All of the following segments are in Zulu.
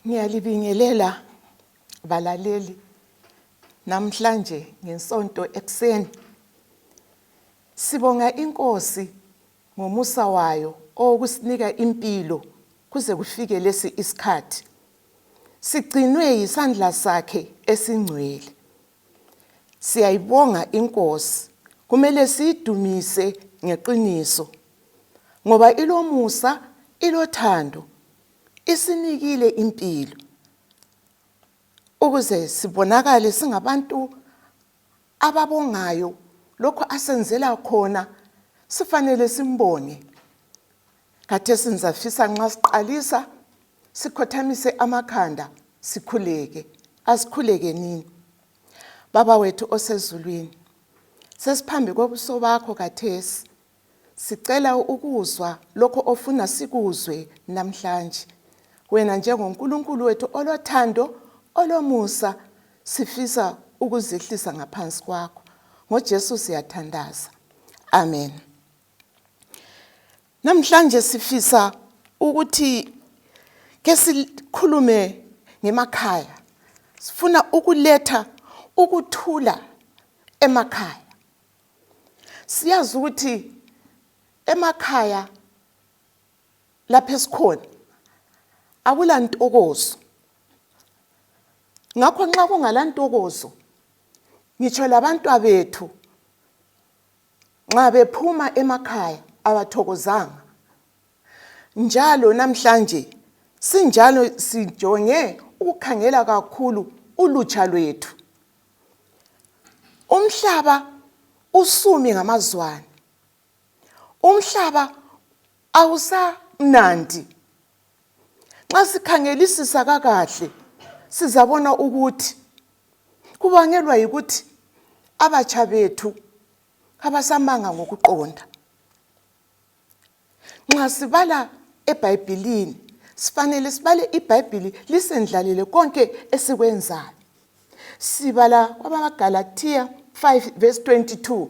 Ngiyalibingelela balaleli namhlanje ngesonto ekseni. Sibonga inkosi ngomusa wayo okusinika impilo kuze kufike lesi isikhathi. Sigcinwe yisandla sakhe esingcwele. Siyayibonga inkosi, kumele siyidumise ngeqiniso. Ngoba ilomusa, ilothando, isinikile impilo. Ukuze sibonakale singabantu ababongayo lokho asenzela khona, sifanele simbonge. Kade sinzafisa nxa siqalisa sikhothamise amakhanda sikhuleke, asikhuleke nini. Baba wethu osezulwini, sesiphambi kobuso bakho kathesi, sicela ukuzwa lokho ofuna sikuzwe namhlanje. Wena njengoNkulunkulu wethu olothando, olomusa, sifisa ukuzihlisa ngaphansi kwakho. NgoJesu siyathandaza. Amen. Namhlanje sifisa ukuthi ke sikhulume ngemakhaya. Sifuna ukuletha ukuthula emakhaya. Siyazi ukuthi emakhaya lapha esikhona akula ntokozo. Ngakho nxa kungala ntokozo, ngitsho labantu abethu nxa bephuma emakhaya abathokozanga. Njalo namhlanje sinjalo sijonge ukukhangela kakhulu ulutsha lwethu. Umhlaba usumi ngamazwane. Umhlaba awusamnandi. Nxa sikhangelisisa kakahle sizabona ukuthi kubangelwa yikuthi abatsha bethu abasamanga ngokuqonda. Nxa sibala eBhayibhelini, sifanele sibale iBhayibheli lisendlalele konke esikwenzayo. Sibala kwabaGalatiya 5 verse 22.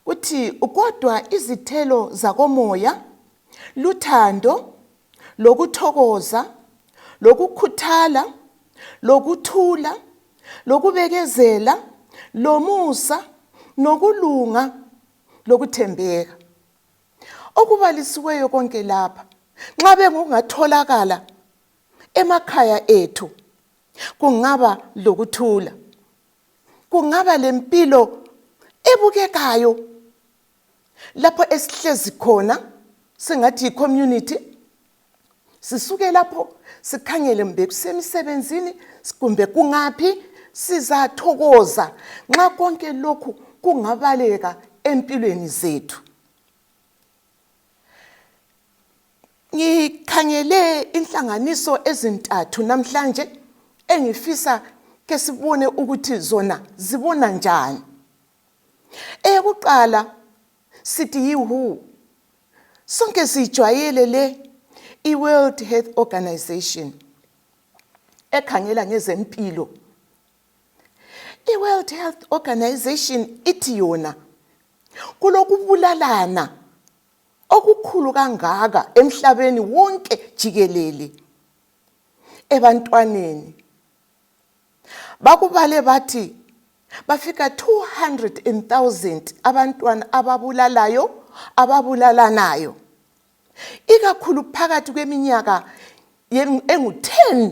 Uthi kodwa izithelo zakomoya luthando, lokuthokoza, lokukhuthala, lokuthula, lokubekezela, lomusa, nokulunga, lokuthembeka. Okubalisiweyo konke lapha, nxa bekungatholakala emakhaya ethu, kungaba lokuthula, kungaba lempilo ebukekayo lapho esihlezi khona, sengathi i-community. Sisuke lapho sikhangele mbe kusemisebenzini kumbe kungaphi, sizathokoza nxa konke lokhu kungabaleka empilweni zethu. Ngikhangele inhlanganiso ezintathu namhlanje engifisa ke sibone ukuthi zona zibona njani. Eyokuqala sithi yi-WHO. Sonke sijwayele le i-World Health Organization ekhangela ngezempilo. I-World Health Organization ithi yona kulokubulalana okukhulu kangaka emhlabeni wonke jikelele ebantwaneni. Bakubale bathi bafika 200,000 abantwana ababulalanayo. Ikakhulu phakathi kweminyaka engu-10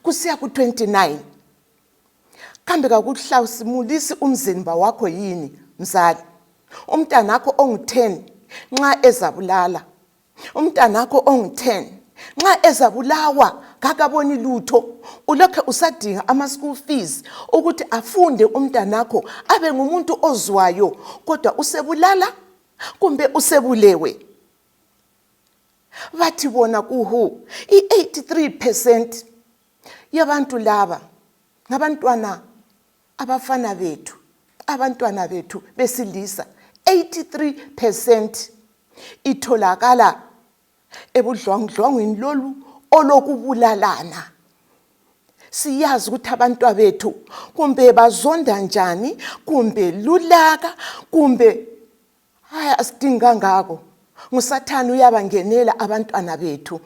kusiya ku-29. Kambe kakuhlawusimulisi umzimba wakho yini mzali? Umntanakho ongu-10 nxa ezabulala, umntanakho ongu-10 nxa ezabulawa kakaboni lutho, ulokhe usadinga ama-school fees ukuthi afunde umntanakho abe ngumuntu ozwayo, kodwa usebulala kumbe usebulewe. Bathi bona kuhu i-83% yabantu laba ngabantwana abafana bethu, abantwana bethu besilisa. 83% itholakala ebudlwangudlwangweni lolu olokubulalana. Siyazi ukuthi abantu bethu kumbe bazonda njani, kumbe lulaka, kumbe asidinga ngako. Ngusathana uyabangenela abantwana bethu.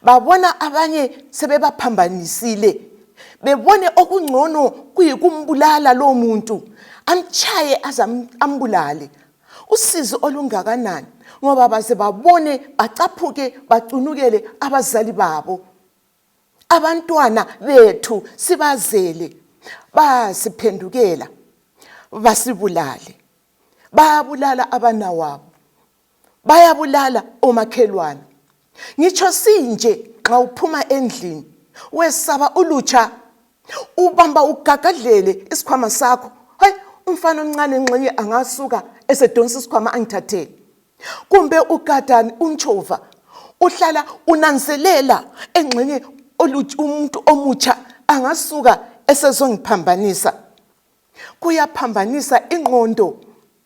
babona abanye sebebaphambanisile, bebone okungcono kuyikumbulala lo muntu, amchaye ambulale. Usizo olungakanani ngoba baze babone bacaphuke bacunukele abazali babo. Abantwana bethu sibazele basiphendukela basibulale. Bayabulala abanawabo, bayabulala omakhelwane. Ngitsho sinje xa uphuma endlini wesaba ulutsha, ubamba ugagadlele isikhwama sakho, hayi umfana omncane ngxenye angasuka esedonsa isikhwama angithathele. Kumbe ugadani unchova, uhlala unanzelela engxenye umuntu omutsha angasuka esezongiphambanisa. Kuyaphambanisa ingqondo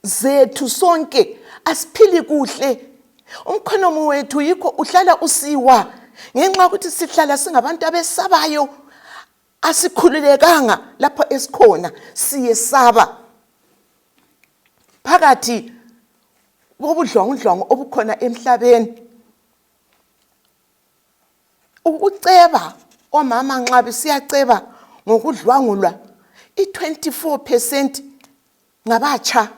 zethu sonke, asiphili kuhle. Umkhonomo wethu yikho uhlala usiwa ngenxa ukuthi sihlala singabantu abesabayo, asikhululekanga lapho esikhona, siyesaba. Phakathi kobudlwangudlwangu obukhona emhlabeni, ukuceba omama nxa besiyaceba ngokudlwangulwa, i-24% ngabatsha.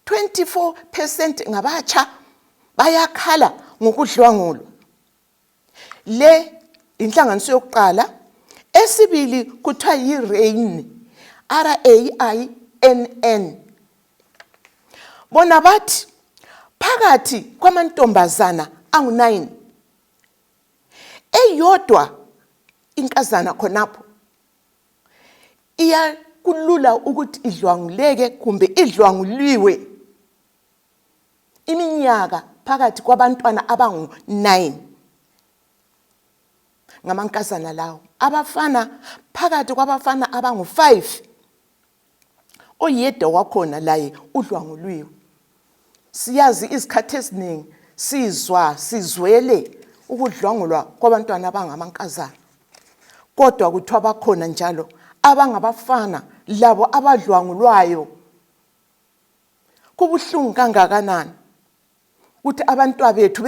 24% ngabatsha bayakhala ngokudlwangulwa. Le inhlanganiso yokuqala. Esibili kuthiwa yi-RAINN, RAINN. Bona bathi phakathi kwamantombazana angu-9, eyodwa inkazana khonapho iyakulula ukuthi idlwanguleke kumbe idlwanguliwe iminyaka phakathi kwabantwana abangu-9. Ngamankazana lawo. Abafana phakathi kwabafana abangu-5, oyedwa wakhona laye udlwanguliwe. Siyazi izikhathi eziningi sizwele ukudlwangulwa kwabantwana abangamankazana, kodwa kuthiwa bakhona njalo abangabafana labo abadlwangulwayo. Kubuhlungu kangakanani ukuthi abantwana bethu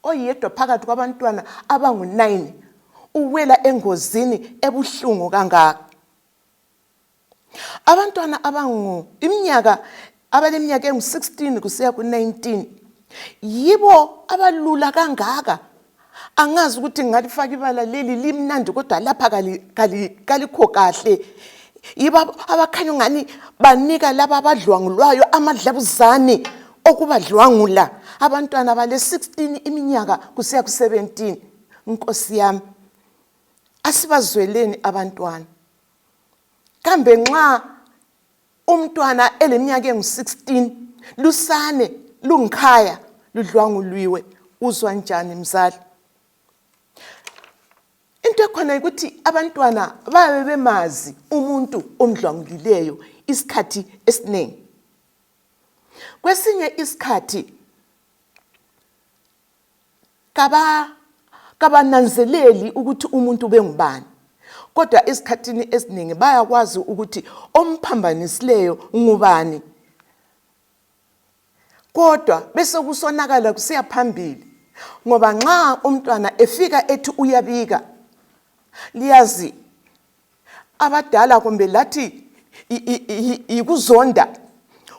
oyedwa phakathi kwabantwana abangu-9 uwela engozini ebuhlungu kangaka. Abantwana abaleminyaka engu-16 kusiya ku-19 yibo abalula kangaka. Angazi ukuthi ngalifaka ibala leli limnandi kodwa lapha kalikho kahle. Yibo abakhanya ngani banika laba abadlwangulwayo amadlabuzane okubadlwangula. Abantwana bale 16 iminyaka kusiya ku-17. Nkosi yami, asibazweleni abantwana. Kambe nxa umntwana eleminyaka engu-16 lusane lungikhaya ludlwanguliwe, uzwa njani mzali? Into ekhona ukuthi abantwana babe bemazi umuntu omdlwangulileyo isikhathi esiningi. Kwesinye isikhathi kabananzeleli ukuthi umuntu bengubani, kodwa esikhathini esiningi bayakwazi ukuthi omphambanisileyo ngubani. Kodwa bese kusonakala kusiya phambili, ngoba nxa umntwana efika ethi uyabika, liyazi abadala kumbe lathi ikuzonda,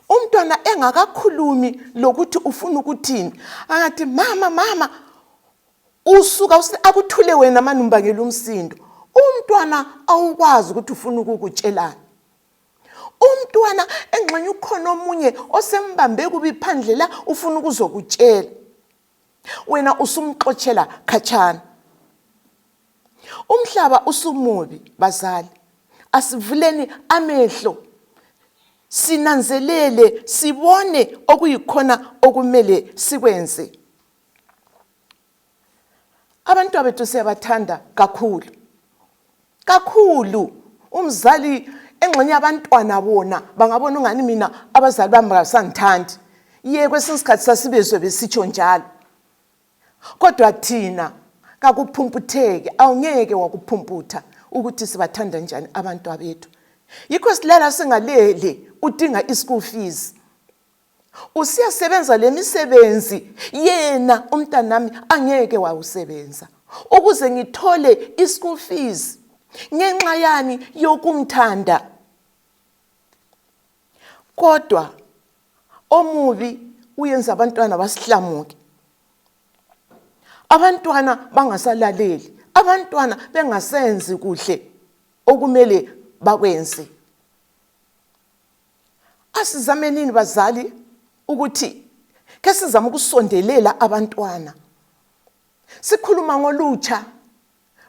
umntwana engakakhulumi lokuthi ufuna ukuthini, angathi mama usuka akuthule wena manumbangela umsindo. Umntwana awukwazi ukuthi ufuna ukukutshelana. Umntwana engxenye ukhona omunye osembambe kubi phandle la ufuna ukuzokutshela, wena usumxoxela khatshana. Umhlaba usumubi bazali, asivuleni amehlo sinanzelele sibone okuyikhona okumele sikwenze. Abantu bethu siyabathanda kakhulu. Umzali engxenye abantwana bona bangabona ungani mina abazali bami basangithandi. Kwesinye isikhathi sasibezwe besitsho njalo. Kodwa thina kakuphumputheke, awungeke wakuphumputha ukuthi sibathanda njani abantu bethu. Yikho silala singalele udinga ischool fees. usiyasebenza lemisebenzi yena umntanami angeke wawusebenza ukuze ngithole ischool fees ngenxa yani yokumthanda. Kodwa omubi uyenza abantwana basihlamuke, abantwana bangasalaleli, abantwana bengasenzi kuhle okumele bakwenze. Asizamenini bazali ukuthi ke sizama ukusondelela abantwana. Sikhuluma ngolutsha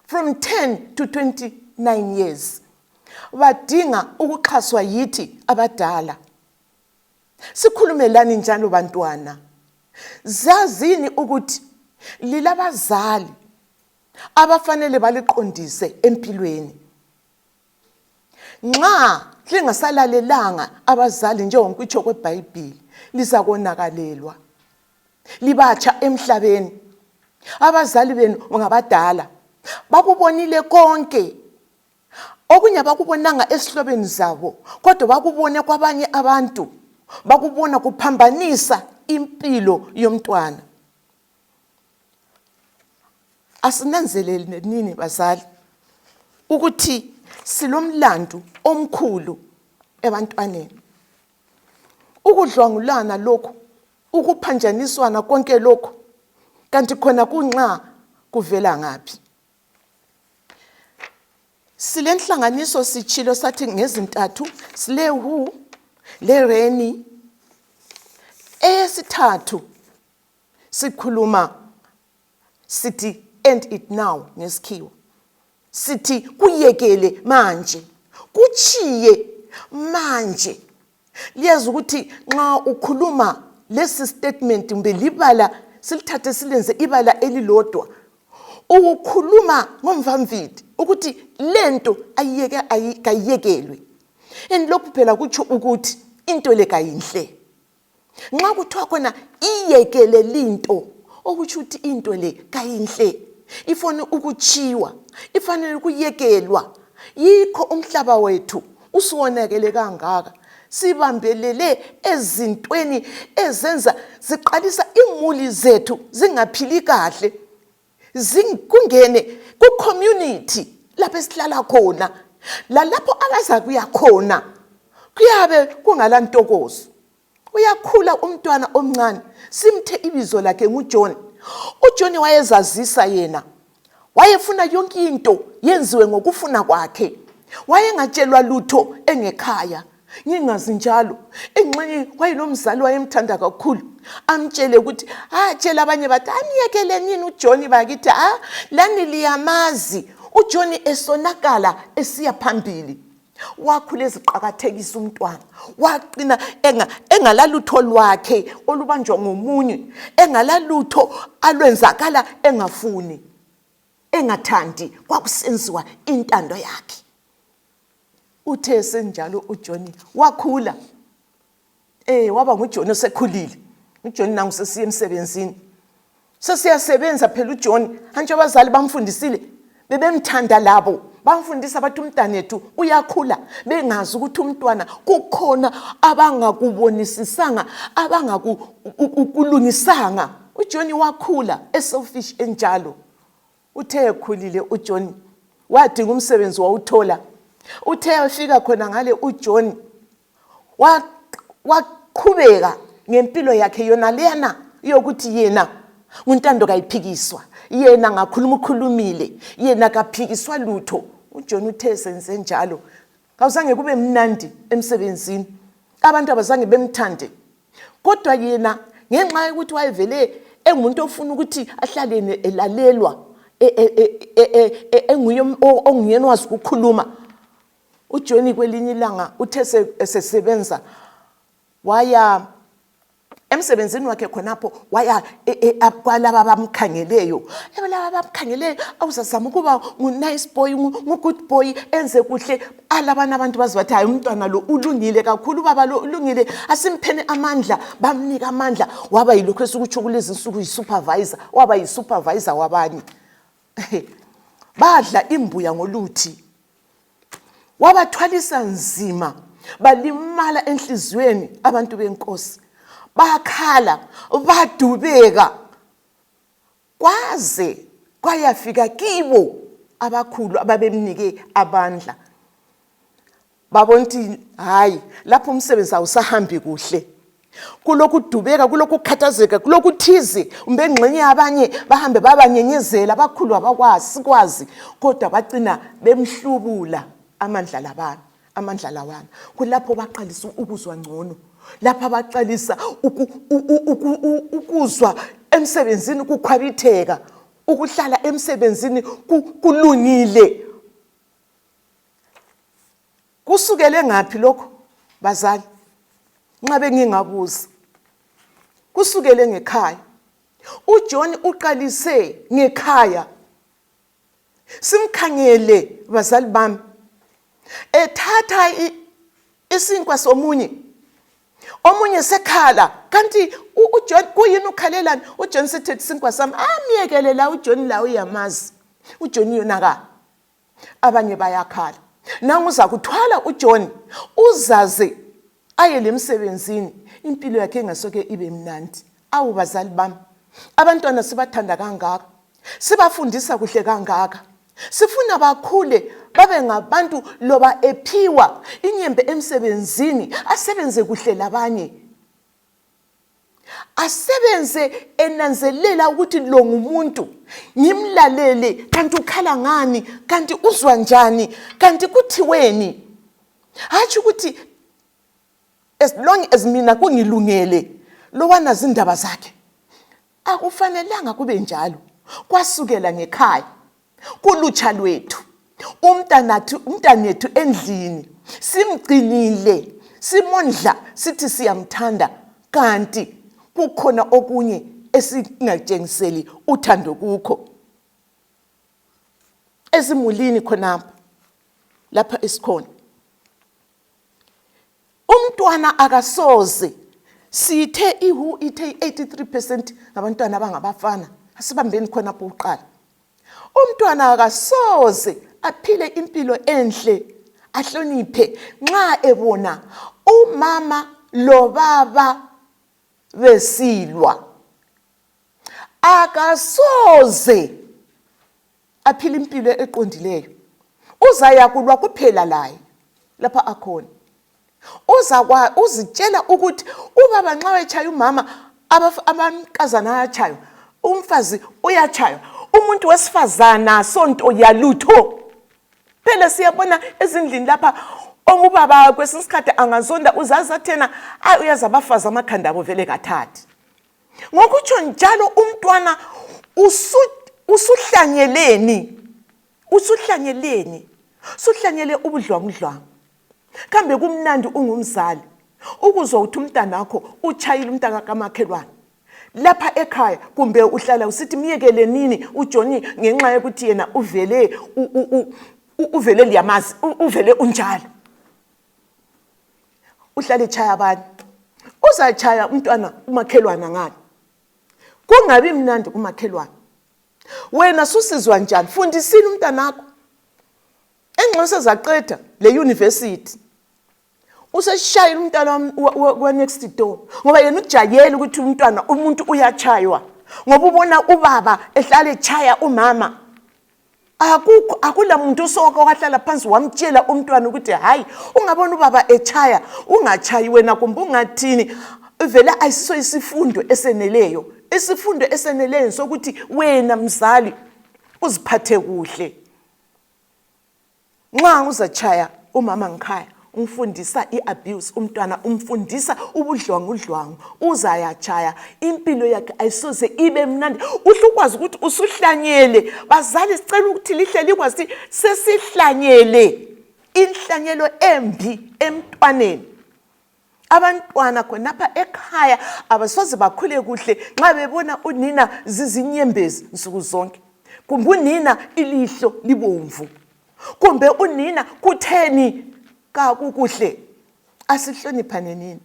from 10 to 29 years. Badinga ukuxhaswa yithi abadala. Sikhulumelani njalo bantwana. Zazini ukuthi lilabazali abafanele baliqondise empilweni. Nxa lingasalalelanga abazali njengokutsho kweBhayibheli lizakonakalelwa. Libatsha emhlabeni. Abazali benu ngabadala. Bakubonile konke. Okunye bakubonanga esihlobeni zabo, kodwa bakubone kwabanye abantu. Bakubona kuphambanisa impilo yomntwana. Asinanzelele nini bazali ukuthi silomlando omkhulu ebantwaneni. Ukudlwangulana lokho, ukuphanjaniswana konke lokho, kanti khona kunxa kuvela ngaphi. Silenhlanganiso sichilo sathi ngezintathu, sile who, le reni. Eyesithathu sikhuluma sithi end it now ngesikhiwa. Sithi kuyekele manje, kuchiye manje. Liyazi ukuthi nxa ukhuluma lesi statement mbe libala silithathe silenze ibala elilodwa. Ukukhuluma ngomvamvidi ukuthi lento ayiyekelwe. Lokhu phela kutsho ukuthi into le kayinhle. Nxa kuthiwa khona iyekele linto, okutsho ukuthi into le kayinhle. Ifone ukuchiwa, ifanele ukuyekelwa. Yikho umhlaba wethu usuwonakele kangaka. Sibambelele ezintweni ezenza ziqalisa imuli zethu zingaphili kahle. Kungene ku community lapho esihlala khona. Lapho abaza kuya khona kuyabe kungalantokozo. Uyakhula umntwana omncane, simthe ibizo lakhe nguJohn. uJohn wayezazisa yena. Wayefuna yonke into yenziwe ngokufuna kwakhe. Wayengatshelwa lutho engekhaya. Ngingazi njalo. Engxenye wayenomzali wayemthanda kakhulu. Amtshele ukuthi tshela abanye bathi aniyekele nini uJohn bakithi lani liyamazi. uJohn esonakala esiya phambili. Wakhule eziqhakathekisa umntwana. Waqina engalalutho lwakhe olubanjwa ngomunye. Engalalutho alwenzakala engafuni. Engathandi kwakusenziwa intando yakhe. Uthe senjalo uJohn wakhula. Waba nguJohn osekhulile. uJohn nangu sesiya emsebenzini. Sesiyasebenza phela uJohn. Hantsho abazali bamfundisile. Bebemthanda labo. Bamfundisa bathi umntanethu uyakhula. Bengazi ukuthi umntwana kukhona abangakubonisisanga, abangakulungisanga. uJohn wakhula eselfish enjalo. Uthe ekhulile uJohn wadinga umsebenzi wawuthola. Uthe efika khona ngale uJohn waqhubeka ngempilo yakhe yona lena yokuthi yena untando kayiphikiswa. Yena ngakhuluma ukhulumile, yena kaphikiswa lutho. uJohn uthe senze njalo. Kawuzange kube mnandi emsebenzini. Abantu abazange bemthande. Kodwa yena ngenxa yokuthi wayevele engumuntu ofuna ukuthi ahlale elalelwa, enguye onguyena wazi ukukhuluma. uJohn kwelinye ilanga uthe esesebenza waya emsebenzini wakhe khonapho waya kwalaba abamkhangeleyo. Laba abamkhangeleyo awuzazama ukuba ngu-nice boy, ngu-good boy, enze kuhle. Alabana abantu bazibathi hayi umntwana lo ulungile kakhulu, baba lo ulungile, asimphene amandla. Bamnika amandla. Waba yilokho esikutsho kulezi insuku yi-supervisor. Waba yi-supervisor wabanye. Badla imbuya ngoluthi. Wabathwalisa nzima. Balimala enhlizweni abantu benkosi. bakhala badubeka kwaze kwayafika kibo abakhulu ababemnike abandla babonti hayi lapho umsebenzi awusahambi kuhle kulokudubeka kulokukhathazeka kulokuthize umbengxenye abanye bahambe babanyenyezela abakhulu abakwazi sikwazi kodwa bacina bemhlubula amandla lawana kulapho baqalisa ukuzwa ngcono lapha baqalisa ukuzwa emsebenzini ukukhwabitheka ukuhlala emsebenzini kulungile kusukele ngaphi lokho bazali ncabe ngingabuza kusukele ngekhaya uJohn uqalise ngekhaya simkhangele bazali bami ethatha isinkwa somunye omunye sekhala kanti uJohn kuyini ukhalelani uJohn sethe isinkwa sami amiyekele la uJohn la uyamazi uJohn yona abanye bayakhala nangu uza kuthwala uJohn uzaze aye lemsebenzini impilo yakhe ngasoke ibe mnandi awu bazali bami abantwana sibathanda kangaka sibafundisa kuhle kangaka sifuna bakhule babe ngabantu loba ephiwa inyembe emsebenzini asebenze kuhle labanye asebenze enanzelela ukuthi lo ngumuntu ngimlalele kanti ukhala ngani kanti uzwa njani kanti kuthiweni hathi ukuthi as long as mina kungilungele lowana zindaba zakhe akufanelanga kube njalo kwasukela ngekhaya kulutsha lwethu umntanethu endlini simgcinile simondla sithi siyamthanda kanti kukhona okunye esingatshengiseli uthando kukho ezimulini khonapha lapha esikhona umntwana akasoze sithe ihu ithe 83% ngabantwana abangabafana asibambeni khonapha uqala umntwana akasoze aphile impilo enhle ahloniphe nxa ebona umama lo baba besilwa akasoze aphile impilo eqondileyo uzayakulwa kuphela laye lapha akhona uzitshela ukuthi ubaba nxa echaya umama abankazana ayachaya umfazi uyachaya umuntu wesifazana sonto yalutho phela siyabona ezindlini lapha ongubaba kwesinsikhathi angazonda uzaza thena uyaza abafazi amakhanda abo vele kathathi ngokutsho njalo umntwana usuhlanyele ubudlwangudlwangu kambe kumnandi ungumzali ukuzwa ukuthi umntana wakho uchayile umntaka kamakhelwane lapha ekhaya kumbe uhlala usithi miyekele nini uJohn ngenxa yokuthi yena uvele liyamazi uvele unjalo uhlala echaya abantu uzachaya umntwana umakhelwana ngani kungabi mnandi kumakhelwane wena susizwa njani fundisini umntana wakho engxoso zaqeda le university useshayile umntwana wa next door ngoba yena ujayele ukuthi umuntu uyachaywa ngoba ubona ubaba ehlala echaya umama akula muntu usoko wahlala phansi wamtshela umntwana ukuthi hayi ungabona ubaba echaya ungachayi wena kumbe ungathini vele ayisiso isifundo eseneleyo sokuthi wena mzali uziphathe kuhle nxa uzachaya umama ngikhaya umfundisa iabuse umntwana umfundisa ubudlwangudlwangu uzayachaya impilo yakhe ayisoze ibe mnandi uhlukwazi ukuthi usuhlanyele bazali sicela ukuthi lihle likwazi sesihlanyele inhlanyelo embi emntwaneni abantwana khonapha ekhaya abasoze bakhule kuhle nxa bebona unina zizinyembezi nsuku zonke kumbe unina ilihlo libomvu kumbe unina kutheni kakukuhle asihloniphane nini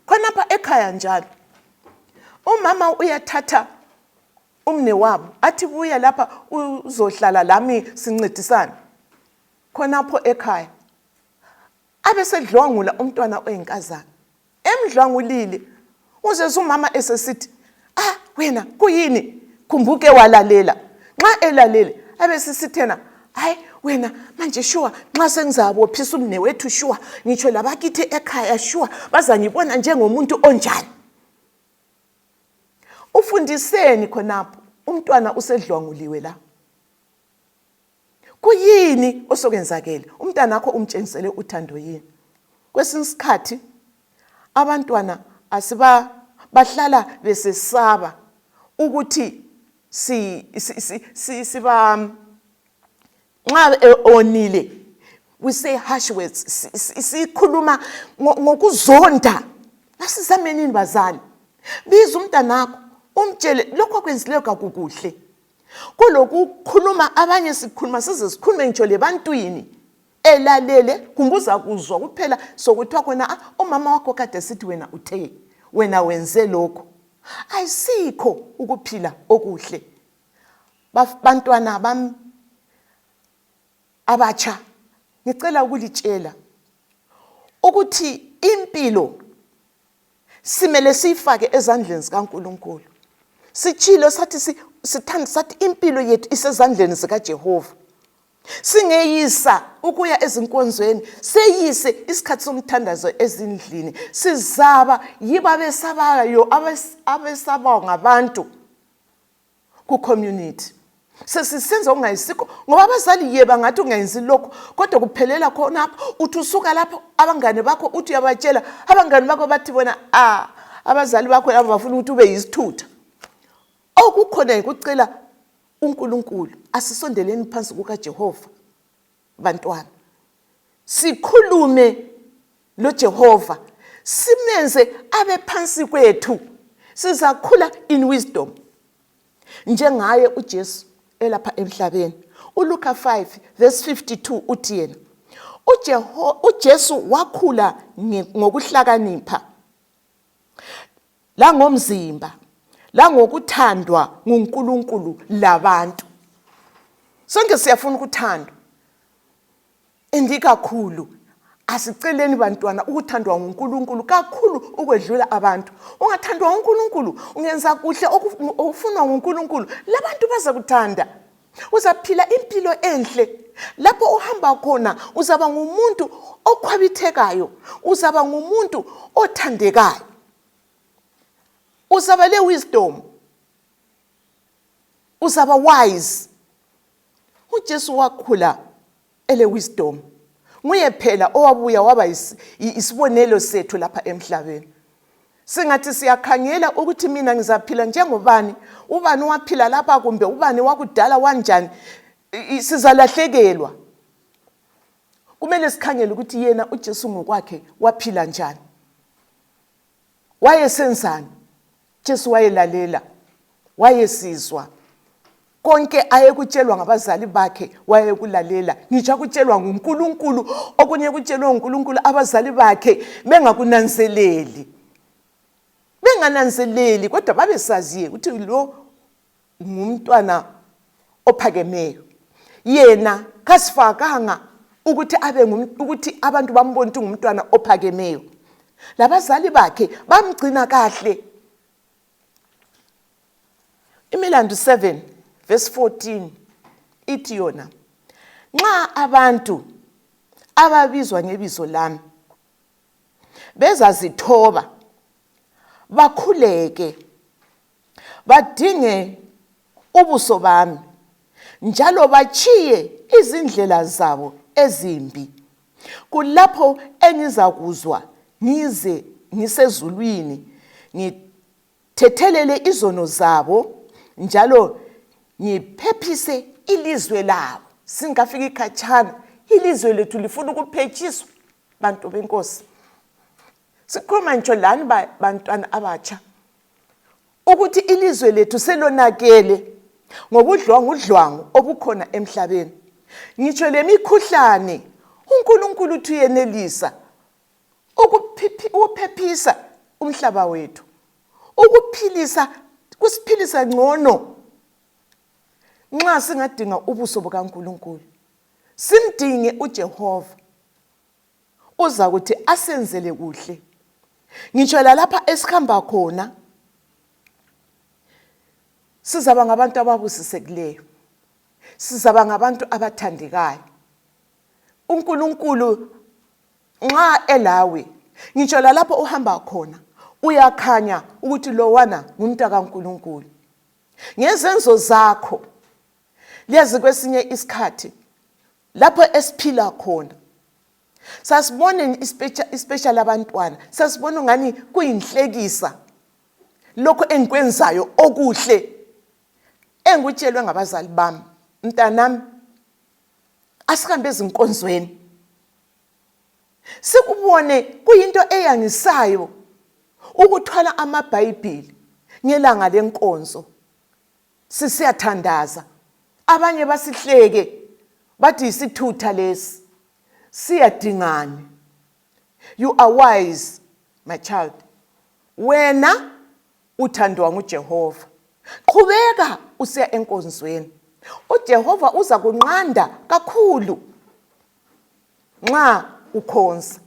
khonapha ekhaya njalo umama uyathatha umne wabo athi buya lapha uzohlala lami sincedisana khonapho ekhaya abesedlwangula umntwana oyinkazana emdlwangulile uze umama esesithi wena kuyini khumbuke walalela nxa elalele abesisithena hayi wena manje sure nxa sengizabophisa umnewethu sure ngitsho labakithi ekhaya sure bazangibona njengomuntu onjani. Ufundiseni khonapho umntwana usedlwanguliwe la. Kuyini osokwenzakele umntwana wakho umtshengisele uthando yini. Kwesinye isikhathi abantwana bahlala besesaba ukuthi siba nxa onile we say harsh words sikhuluma ngokuzonda. Asizamenini bazali biza umntanakho umtshele lokho kwenzileyo kakukuhle kulokukhuluma abanye sikhuluma size sikhulume ngitsho lebantwini elalele kumbuza kuzwa kuphela sokuthiwa khona umama wakho kade sithi wena uthe wena wenze lokho. Ayisikho ukuphila okuhle. Bantwana bami abatsha ngicela ukulitshela ukuthi impilo simele siyifake ezandleni zikaNkulunkulu. Sitshilo sathi sithanda sathi impilo yethu isezandleni zikaJehova. Singeyisa ukuya ezinkonzweni seyise isikhathi somthandazo ezindlini sizaba yiba besabayo abesabayo ngabantu ku community. Sesisenza ungayisikho ngoba abazali yeba ngathi ungayenzi lokho kodwa kuphelela khona lapho uthi usuka lapho abangane bakho uthi uyabatshela abangane bakho bathi bona abazali bakho abafuna ukuthi ube yisithutha. Okukhona ukucela uNkulunkulu asisondeleni phansi kukaJehova bantwana. Sikhulume lo Jehova simenze abe phansi kwethu sizakhula in wisdom njengaye uJesu elapha emhlabeni. uLuka 5 verse 52 uthi yena uJesu wakhula ngokuhlakanipha la ngomzimba la ngokuthandwa nguNkulunkulu labantu. Sonke siyafuna ukuthandwa endikakhulu asiceleni bantwana ukuthandwa nguNkulunkulu kakhulu ukwedlula abantu. Ungathandwa nguNkulunkulu ungenza kuhle okufunwa nguNkulunkulu labantu bazakuthanda. Uzaphila impilo enhle lapho uhamba khona uzaba ngumuntu okhwabithekayo uzaba ngumuntu othandekayo uzaba le wisdom uzaba wise. uJesu wakhula ele wisdom nguye phela owabuya waba isibonelo sethu lapha emhlabeni. Singathi siyakhangela ukuthi mina ngizaphila njengobani ubani waphila lapha kumbe ubani wakudala wanjani sizalahlekelwa. Kumele sikhangele ukuthi yena uJesu ngokwakhe waphila njani wayesenzani. Jesu wayelalela wayesizwa konke ayekutshelwa ngabazali bakhe wayekulalela ngitsho kutshelwa nguNkulunkulu okunye kutshelwa nguNkulunkulu abazali bakhe bengananzeleli kodwa babesaziye ukuthi lo ngumntwana ophakemeyo. Yena kasifakanga ukuthi ukuthi abantu bambone ukuthi ngumntwana ophakemeyo. Labazali bakhe bamgcina kahle. Imilandu 7 verse 14 ithi yona nxa abantu ababizwa ngebizo lami bezazithoba bakhuleke badinge ubuso bami njalo bachiye izindlela zabo ezimbi kulapho engizakuzwa ngize ngisezulwini ngithethelele izono zabo njalo ngiphephise ilizwe labo. Singafika ikhatshana ilizwe lethu lifuna ukuphethiswa bantu benkosi. Sikhuluma nje lani bantwana abatsha ukuthi ilizwe lethu selonakele ngobudlwangudlwangu obukhona emhlabeni. Ngitsho lemikhuhlane uNkulunkulu uthi uyenelisa ukuphephisa umhlaba wethu ukuphilisa kusiphilisa ngcono nxa singadinga ubuso bukaNkulunkulu simdinge uJehova uza kuthi asenzele kuhle Ngitsho lapha esikhamba khona sizaba ngabantu ababusisekileyo. Sizaba ngabantu abathandekayo. uNkulunkulu nxa elawe, ngitsho lapho uhamba khona, uyakhanya ukuthi lo wana ngumntaka kaNkulunkulu. Ngezenzo zakho, liyazi kwesinye isikhathi lapho esiphila khona, sasibone especially abantwana, sasibona ngani kuyinhlekisa lokho engikwenzayo okuhle engikutshelwe ngabazali bami. Mntanami, asihambe ezinkonzweni, sikubone kuyinto eyangisayo ukuthwala amaBhayibheli ngelanga lenkonzo sisiyathandaza. Abanye basihleke bathi isithutha lesi, siyadingana. You are wise, my child. Wena uthandwa nguJehova. Qhubeka usiya enkonzweni. uJehova uza kunqanda kakhulu nxa ukhonza.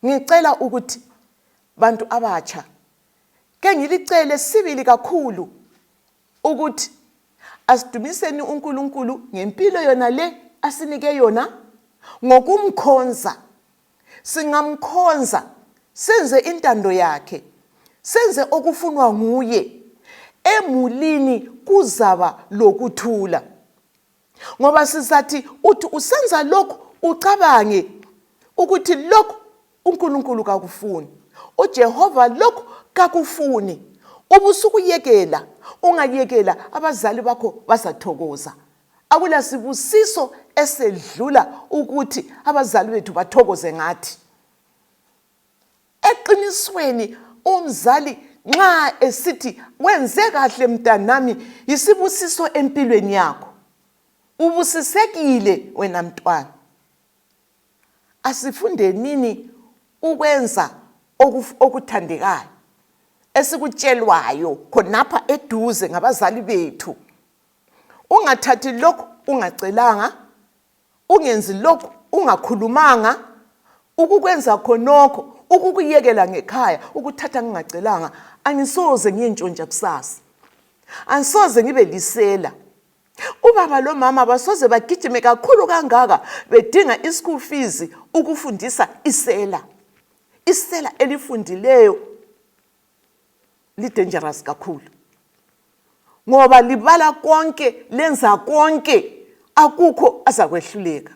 Ngicela ukuthi bantu abatsha ke ngilicele sibili kakhulu ukuthi asidumiseni uNkulunkulu ngempilo yona le asinike yona ngokumkhonza. Singamkhonza senze intando yakhe, senze okufunwa nguye. Emulini kuzaba lokuthula, ngoba sizathi uthi usenza lokho ucabange ukuthi lokho uNkulunkulu kakufuni, uJehova lokho kakufuni. Ubusukuyekela, ungayekela abazali bakho basathokoza. Akula sibusiso esedlula ukuthi abazali bethu bathokoze ngathi. Eqinisweni umzali nxa esithi wenze kahle mntanami, yisibusiso empilweni yakho. Ubusisekile wena mntwana. Asifunde nini ukwenza okuthandekayo esikutshelwayo khonapha eduze ngabazali bethu. Ungathathi lokho ungacelanga, ungenzi lokho ungakhulumanga, ukukwenza khonokho, ukukuyekela ngekhaya, ukuthatha ngingacelanga. Angisoze ngiyentshontsha kusasa, angisoze ngibe lisela. Ubaba lo mama basoze bagijime kakhulu kangaka bedinga ischool fees ukufundisa isela. Isela elifundileyo li dangerous kakhulu, ngoba libala konke, lenza konke, akukho azakwehluleka.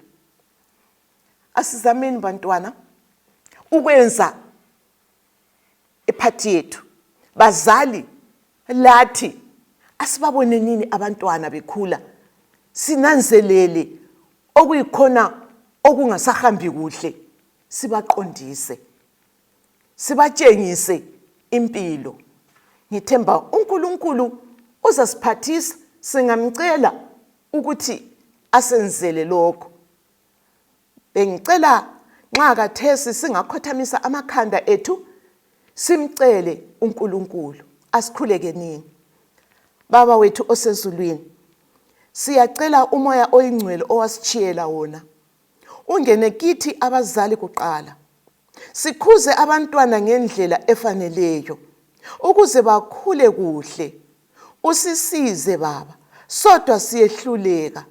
Asizameni bantwana ukwenza iphathi yethu. Bazali lathi asibabone nini abantwana bekhula, sinanzelele okuyikhona okungasahambi kuhle, sibaqondise, sibatshengise impilo. Ngithemba uNkulunkulu uzasiphathisa, singamcela ukuthi asenzele lokho. Bengicela nxa kathesi singakhothamisa amakhanda ethu, simcele uNkulunkulu asikhuleke nini. Baba wethu osezulwini, siyacela umoya oyingcwele owasitshiyela wona ungene kithi abazali kuqala. Sikhuze abantwana ngendlela efaneleyo ukuze bakhule kuhle. Usisize Baba, sodwa siyehluleka,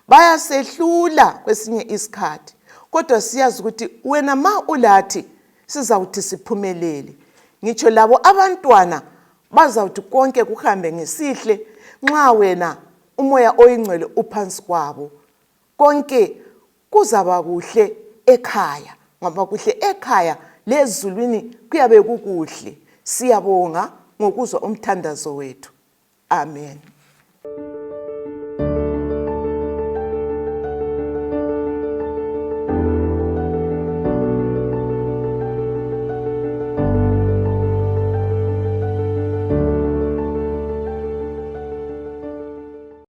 bayasehlula kwesinye isikhathi, kodwa siyazi ukuthi wena ma ulathi sizawuthi siphumelele. Ngitsho labo abantwana bazawuthi konke kuhambe ngesihle nxa wena umoya oyingcwele uphansi kwabo. Konke kuzaba kuhle ekhaya, ngoba kuhle ekhaya lezulwini kuyabe kukuhle. Siyabonga ngokuzwa umthandazo wethu. Amen.